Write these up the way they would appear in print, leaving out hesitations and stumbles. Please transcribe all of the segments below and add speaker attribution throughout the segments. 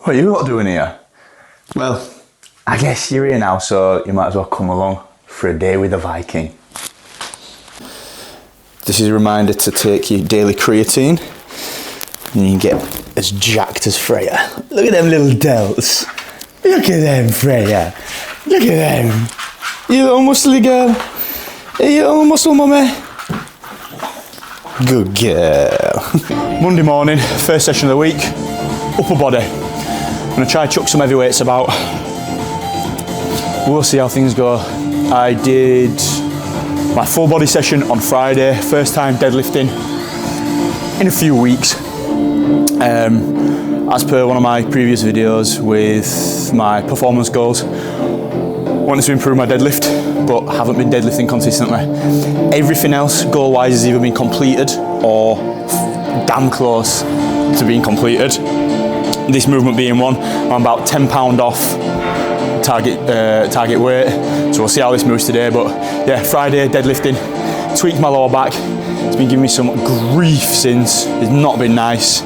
Speaker 1: What are you lot doing here? Well, I guess you're here now, so you might as well come along for a day with a Viking. This is a reminder to take your daily creatine and you get as jacked as Freya. Look at them little delts. Look at them, Freya. Look at them. You little muscly girl. Hey, you little muscle mummy. Good girl. Monday morning, first session of the week, upper body. I'm gonna try chuck some heavy weights about. We'll see how things go. I did my full body session on Friday, first time deadlifting in a few weeks. As per one of my previous videos with my performance goals, wanted to improve my deadlift, but haven't been deadlifting consistently. Everything else goal-wise has either been completed or damn close to being completed. This movement being one, I'm about £10 off target weight, so we'll see how this moves today. But yeah, Friday deadlifting, tweaked my lower back. It's been giving me some grief since. It's not been nice,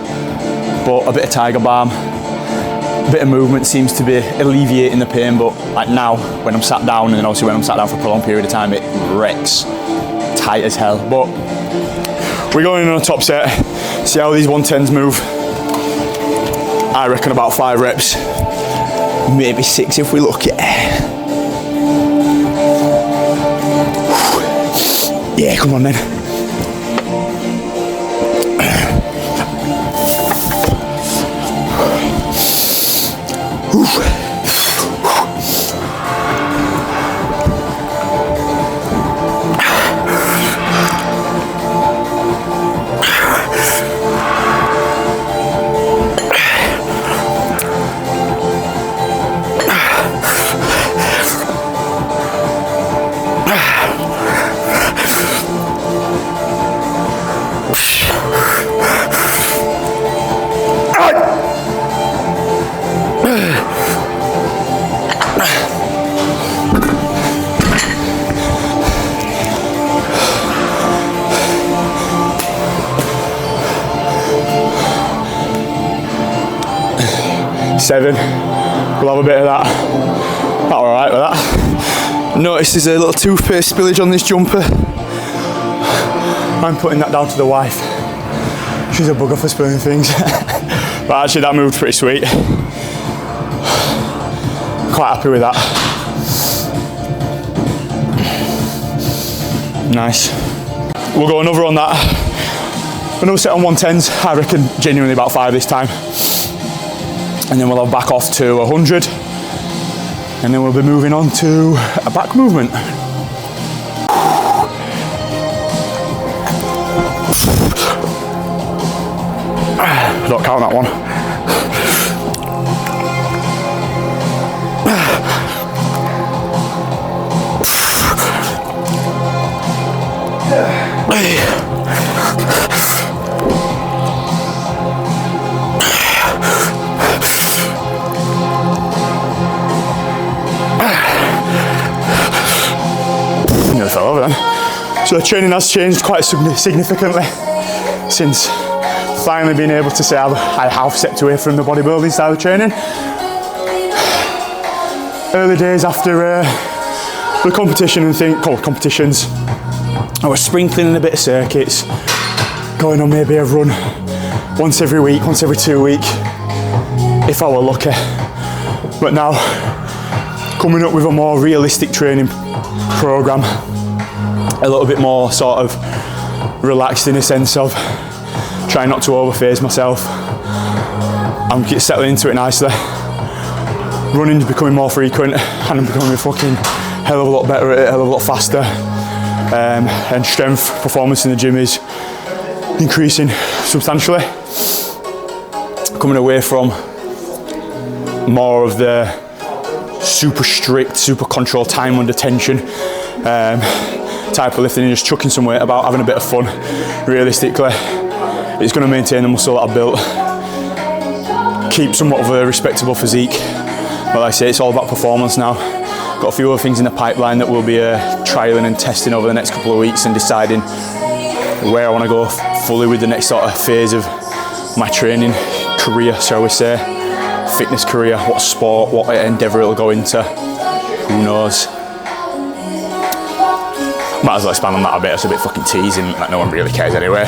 Speaker 1: but a bit of tiger balm, a bit of movement seems to be alleviating the pain. But like now, when I'm sat down, and then obviously when I'm sat down for a prolonged period of time, it wrecks tight as hell. But we're going in on a top set, see how these 110s move. I reckon about 5 reps, maybe 6 if we look at it. Yeah, come on then. Seven. We'll have a bit of that. Not alright with that. Notice there's a little toothpaste spillage on this jumper. I'm putting that down to the wife. She's a bugger for spilling things. But actually that moved pretty sweet. Quite happy with that. Nice. We'll go another on that. Another set on 110s. I reckon genuinely about 5 this time. And then we'll have back off to 100. And then we'll be moving on to a back movement. Don't count that one. Fell over then. So the training has changed quite significantly since finally being able to say I have stepped away from the bodybuilding style of training. Early days after the competition and competitions, I was sprinkling in a bit of circuits, going on maybe a run once every week, once every 2 weeks, if I were lucky. But now, coming up with a more realistic training program, a little bit more sort of relaxed in a sense of trying not to overphase myself. I'm settling into it nicely. Running's becoming more frequent and I'm becoming a fucking hell of a lot better at it, a hell of a lot faster. And strength performance in the gym is increasing substantially. Coming away from more of the super strict, super controlled time under tension type of lifting and just chucking some weight about, having a bit of fun. Realistically, it's going to maintain the muscle that I've built, keep somewhat of a respectable physique. But like I say, it's all about performance now. Got a few other things in the pipeline that we'll be trialling and testing over the next couple of weeks and deciding where I want to go fully with the next sort of phase of my training career, shall we say. fitness career, what sport, what endeavour it'll go into. Who knows? Might as well expand on that a bit. It's a bit fucking teasing, like no one really cares anyway.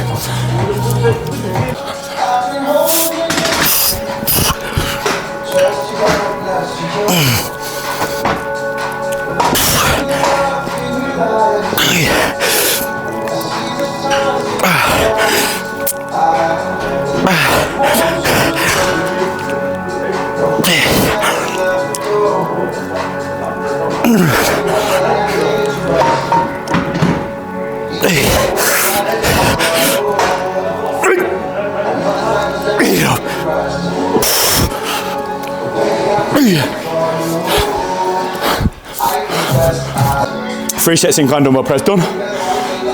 Speaker 1: Three sets incline dumbbell press done.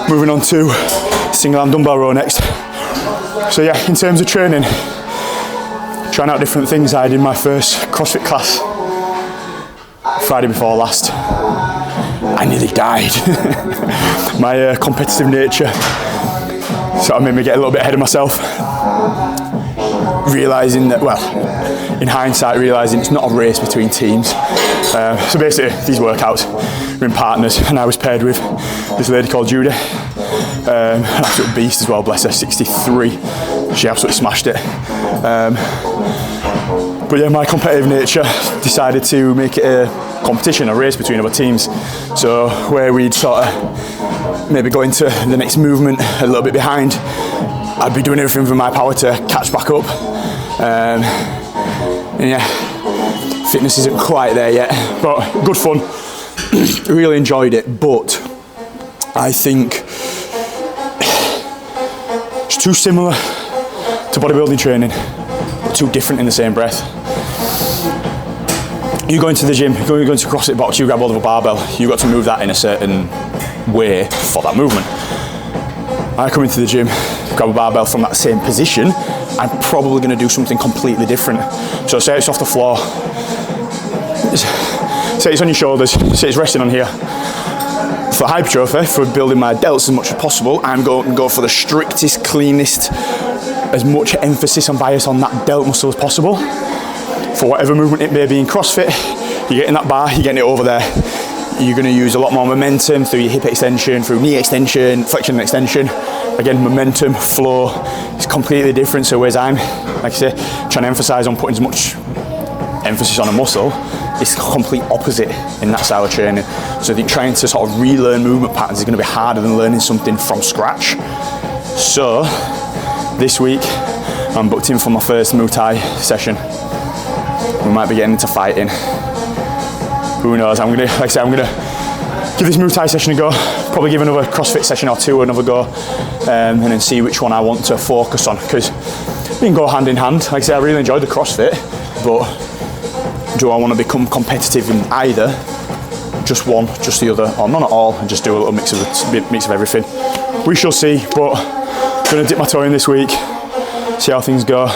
Speaker 1: Moving on to single arm dumbbell row next. So yeah, in terms of training, trying out different things. I did my first CrossFit class Friday before last. I nearly died. My competitive nature sort of made me get a little bit ahead of myself. Realising that, well, in hindsight, realising it's not a race between teams. So basically, these workouts were in partners, and I was paired with this lady called Judy, an absolute beast as well, bless her, 63. She absolutely smashed it. But yeah, my competitive nature decided to make it a competition, a race between other teams. So where we'd sort of maybe go into the next movement a little bit behind, I'd be doing everything within my power to catch back up. And yeah, fitness isn't quite there yet, but good fun. Really enjoyed it, but I think it's too similar to bodybuilding training, but too different in the same breath. You go into the gym, you go into CrossFit box, you grab hold of a barbell, you've got to move that in a certain way for that movement. I come into the gym, grab a barbell from that same position, I'm probably going to do something completely different. So say it's off the floor, say it's on your shoulders, say it's resting on here. For hypertrophy, for building my delts as much as possible, I'm going to go for the strictest, cleanest, as much emphasis and bias on that delt muscle as possible. For whatever movement it may be in CrossFit, you're getting that bar, you're getting it over there. You're going to use a lot more momentum through your hip extension, through knee extension, flexion and extension. Again, momentum, flow, it's completely different. So whereas I'm, like I say, trying to emphasize on putting as much emphasis on a muscle, it's the complete opposite in that style of training. So I think trying to sort of relearn movement patterns is going to be harder than learning something from scratch. So this week, I'm booked in for my first Muay Thai session. We might be getting into fighting. Who knows? I'm gonna give this Muay Thai session a go. Probably give another CrossFit session or two another go, and then see which one I want to focus on, because they can go hand in hand. Like I say, I really enjoyed the CrossFit, but do I want to become competitive in either? Just one, just the other, or none at all, and just do a little mix of everything. We shall see, but I'm gonna dip my toe in this week, see how things go.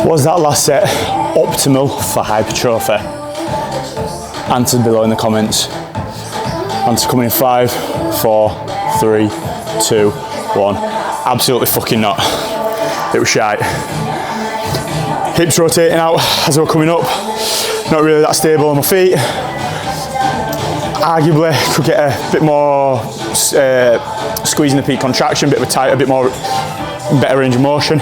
Speaker 1: Was that last set optimal for hypertrophy? Answer below in the comments. Answer coming in 5, 4, 3, 2, 1. Absolutely fucking not. It was shite. Hips rotating out as they were coming up. Not really that stable on my feet. Arguably could get a bit more squeezing the peak contraction, a bit of a tighter, a bit more better range of motion.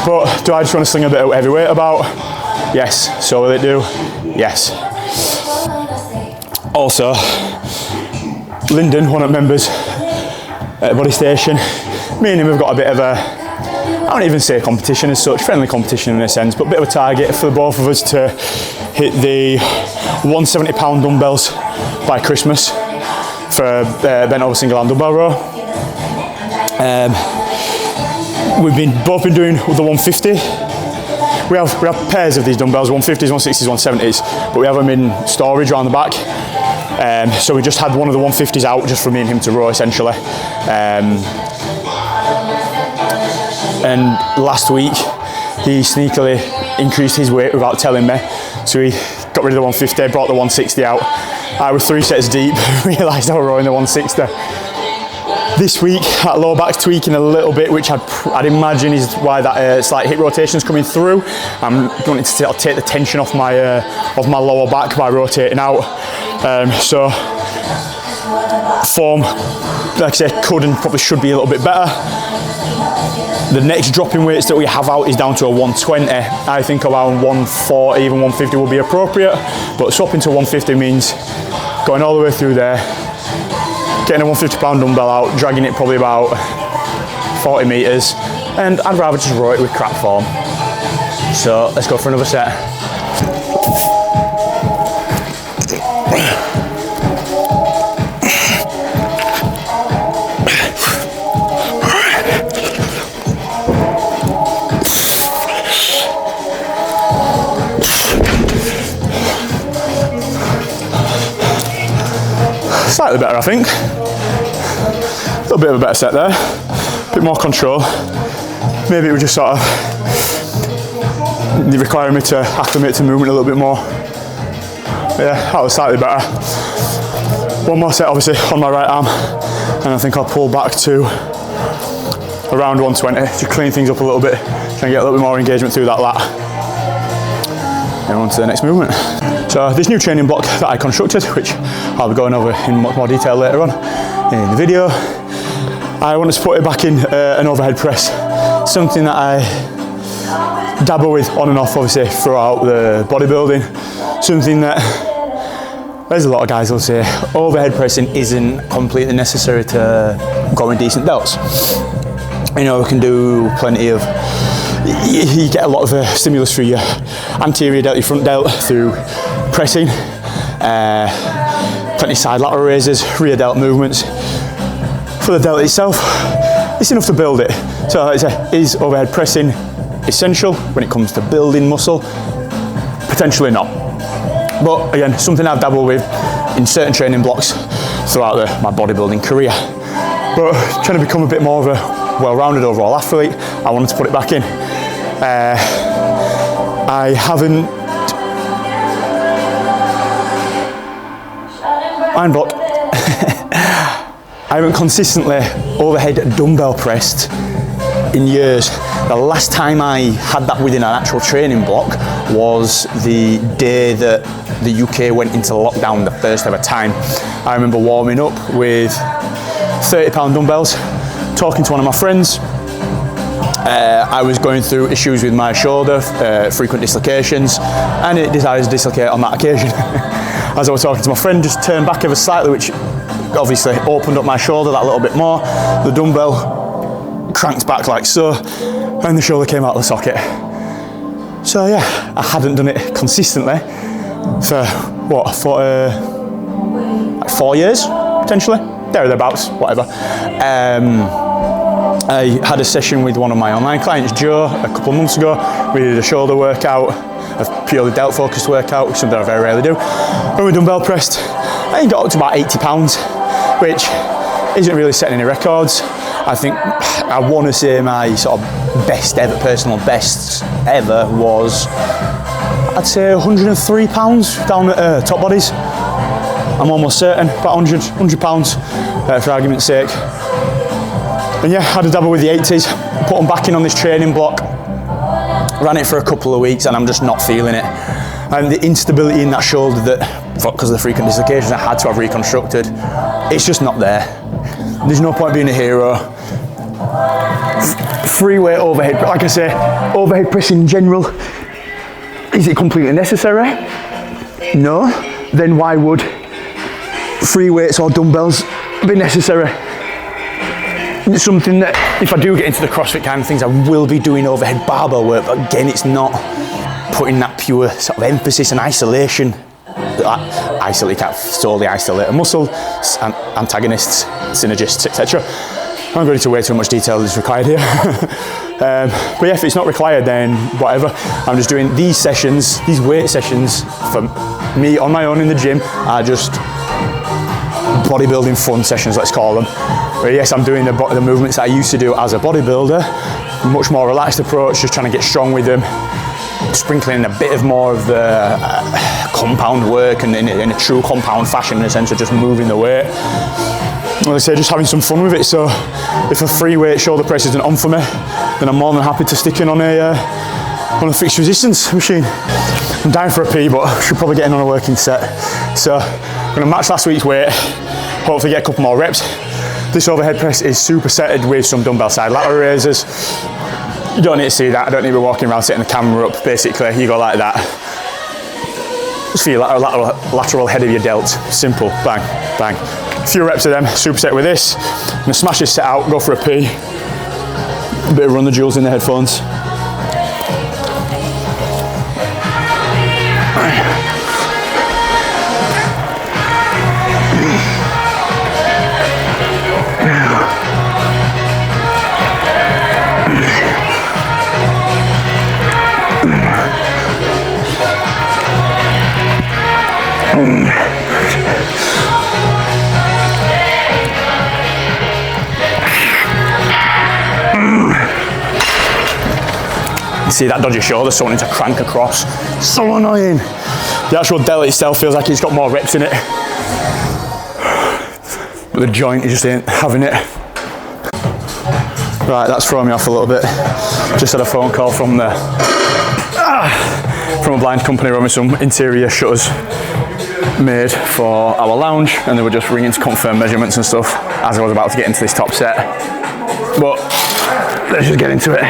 Speaker 1: But do I just want to sling a bit of heavy weight about? Yes. So will it do? Yes. Also, Lyndon, one of the members at Bodystation, me and him have got a bit of a, I won't even say competition as such, friendly competition in a sense, but a bit of a target for the both of us to hit the 170-pound dumbbells by Christmas for bent over single arm dumbbell row. we've both been doing the 150. We have pairs of these dumbbells, 150s, 160s, 170s, but we have them in storage around the back. So we just had one of the 150s out just for me and him to row essentially. And last week he sneakily increased his weight without telling me. So he got rid of the 150, brought the 160 out. I was 3 sets deep, realised I was rowing the 160. This week, that lower back's tweaking a little bit, which I'd imagine is why that slight hip rotation's coming through. I'm going to take the tension off my lower back by rotating out. So form, like I say, could and probably should be a little bit better. The next drop in weights that we have out is down to a 120. I think around 140, even 150 would be appropriate. But swapping to 150 means going all the way through there, getting a 150 pound dumbbell out, dragging it probably about 40 metres, and I'd rather just row it with crap form. So let's go for another set. Slightly better, I think. A little bit of a better set there. A bit more control. Maybe it was just sort of requiring me to acclimate to movement a little bit more. Yeah, that was slightly better. One more set, obviously, on my right arm, and I think I'll pull back to around 120 to clean things up a little bit, try and get a little bit more engagement through that lat. And on to the next movement. So this new training block that I constructed, which I'll be going over in much more detail later on in the video, I wanted to put it back in an overhead press, something that I dabble with on and off obviously throughout the bodybuilding, something that there's a lot of guys who'll say overhead pressing isn't completely necessary to go in decent delts. You know, we can do plenty of, you get a lot of stimulus through your anterior delt, your front delt, through pressing, plenty of side lateral raises, rear delt movements. For the delt itself, it's enough to build it. So like I say, is overhead pressing essential when it comes to building muscle? Potentially not. But again, something I've dabbled with in certain training blocks throughout my bodybuilding career. But trying to become a bit more of a well-rounded overall athlete, I wanted to put it back in. I haven't iron block. I haven't consistently overhead dumbbell pressed in years. The last time I had that within an actual training block was the day that the UK went into lockdown the first ever time. I remember warming up with 30 pound dumbbells, talking to one of my friends. I was going through issues with my shoulder, frequent dislocations, and it decided to dislocate on that occasion. As I was talking to my friend, just turned back ever slightly, which obviously opened up my shoulder that little bit more. The dumbbell cranked back like so, and the shoulder came out of the socket. So yeah, I hadn't done it consistently for what, like 4 years, potentially, there or thereabouts, whatever. I had a session with one of my online clients, Joe, a couple of months ago. We did a shoulder workout, a purely delt focused workout, something I very rarely do. When we dumbbell pressed, I got up to about 80 pounds, which isn't really setting any records. I think I want to say my sort of best ever, personal best ever was, I'd say 103 pounds down at top bodies. I'm almost certain, about 100 pounds for argument's sake. And yeah, had a dabble with the 80s, put them back in on this training block, ran it for a couple of weeks, and I'm just not feeling it. And the instability in that shoulder, that because of the frequent dislocations I had to have reconstructed, it's just not there. There's no point being a hero. Free weight overhead, like I say, overhead press in general, is it completely necessary? No. Then why would free weights or dumbbells be necessary? It's something that, if I do get into the CrossFit kind of things, I will be doing overhead barbell work, but again, it's not putting that pure sort of emphasis and isolation. You can't solely isolate a muscle, antagonists, synergists, etc. I'm going into way too much detail that's required here. But yeah, if it's not required, then whatever. I'm just doing these sessions, these weight sessions for me on my own in the gym are just bodybuilding fun sessions, let's call them. But yes, I'm doing the movements that I used to do as a bodybuilder, much more relaxed approach, just trying to get strong with them, sprinkling in a bit of more of the compound work and in a true compound fashion, in a sense of just moving the weight. Like I say, just having some fun with it. So if a free weight shoulder press isn't on for me, then I'm more than happy to stick in on a fixed resistance machine. I'm down for a pee, but I should probably get in on a working set. So I'm going to match last week's weight, hopefully get a couple more reps. This overhead press is supersetted with some dumbbell side lateral raises. You don't need to see that. I don't need to be walking around setting the camera up. Basically, you go like that. Just feel lateral head of your delt. Simple, bang, bang. A few reps of them, superset with this. I'm gonna smash this set out, go for a pee. A bit of Run the Jewels in the headphones. See that dodgy shoulder starting to crank across. So annoying. The actual delt itself feels like it's got more reps in it, but the joint just ain't having it. Right, that's throwing me off a little bit. Just had a phone call from a blind company running some interior shutters made for our lounge, and they were just ringing to confirm measurements and stuff as I was about to get into this top set. But let's just get into it.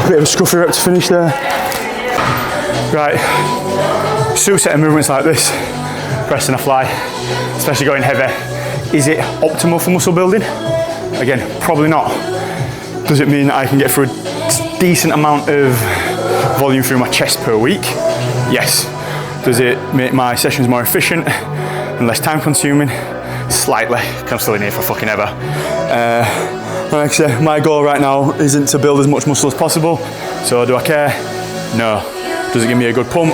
Speaker 1: Bit of a scruffy rep to finish there. Right, superset of movements like this, pressing a fly, especially going heavy. Is it optimal for muscle building? Again, probably not. Does it mean that I can get through a decent amount of volume through my chest per week? Yes. Does it make my sessions more efficient and less time consuming? Slightly, because I'm still in here for fucking ever. Like I say, my goal right now isn't to build as much muscle as possible. So do I care? No. Does it give me a good pump?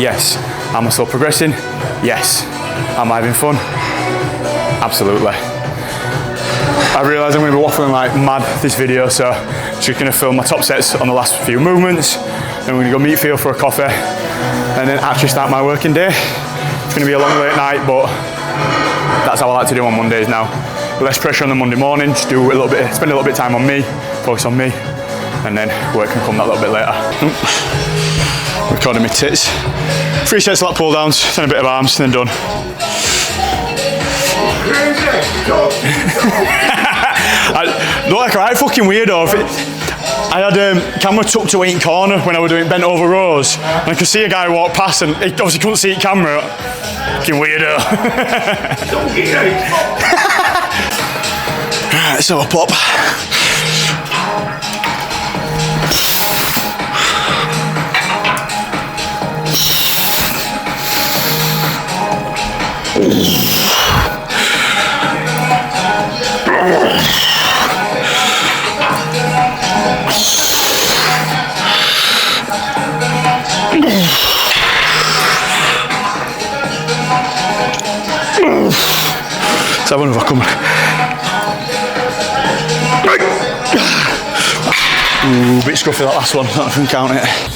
Speaker 1: Yes. Am I still progressing? Yes. Am I having fun? Absolutely. I realise I'm going to be waffling like mad this video, so I'm just going to film my top sets on the last few movements. Then we're going to go meet Theo for a coffee, and then actually start my working day. It's going to be a long late night, but that's how I like to do on Mondays now. Less pressure on the Monday morning, just do a little bit, spend a little bit of time on me, focus on me, and then work can come that little bit later. Recording my tits. 3 sets of lat pull downs, then a bit of arms, then done. I look like a right fucking weirdo. I had camera tucked to ain't corner when I was doing bent over rows, and I could see a guy walk past, and he obviously couldn't see it camera. Fucking weirdo. Right, so pop. Let's have another, come on. Ooh, a bit scruffy that last one, not even count it.